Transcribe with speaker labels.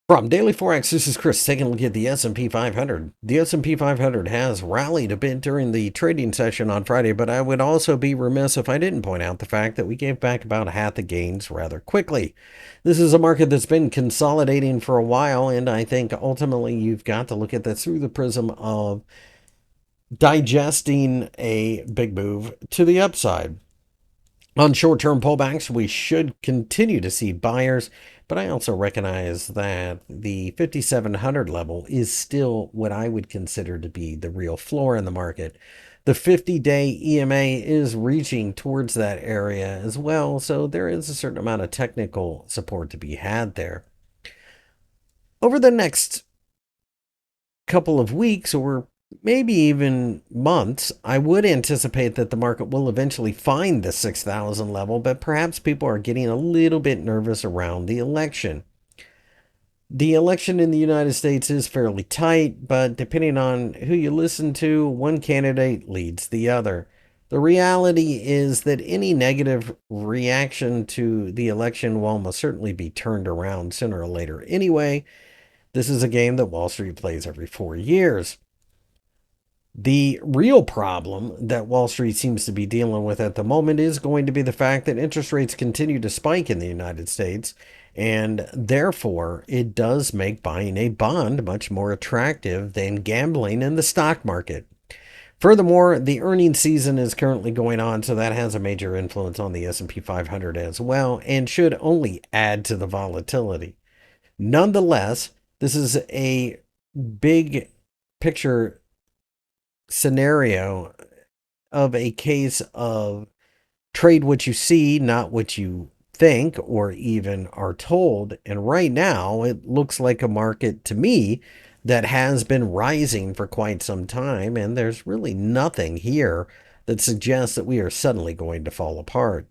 Speaker 1: From Daily Forex, this is Chris taking a look at the S&P 500. The S&P 500 has rallied a bit during the trading session on Friday, but I would also be remiss if I didn't point out the fact that we gave back about half the gains rather quickly. This is a market that's been consolidating for a while, and I think ultimately you've got to look at this through the prism of digesting a big move to the upside. On short-term pullbacks, we should continue to see buyers, but I also recognize that the 5,700 level is still what I would consider to be the real floor in the market. The 50-day EMA is reaching towards that area as well, so there is a certain amount of technical support to be had there. Over the next couple of weeks or maybe even months, I would anticipate that the market will eventually find the 6,000 level, but perhaps people are getting a little bit nervous around the election. The election in the United States is fairly tight, but depending on who you listen to, one candidate leads the other. The reality is that any negative reaction to the election will almost certainly be turned around sooner or later anyway. This is a game that Wall Street plays every 4 years. The real problem that Wall Street seems to be dealing with at the moment is going to be the fact that interest rates continue to spike in the United States, and therefore it does make buying a bond much more attractive than gambling in the stock market. Furthermore, the earnings season is currently going on, so that has a major influence on the S&P 500 as well and should only add to the volatility. Nonetheless, this is a big picture scenario of a case of trade what you see, not what you think or even are told. And right now, it looks like a market to me that has been rising for quite some time. And there's really nothing here that suggests that we are suddenly going to fall apart.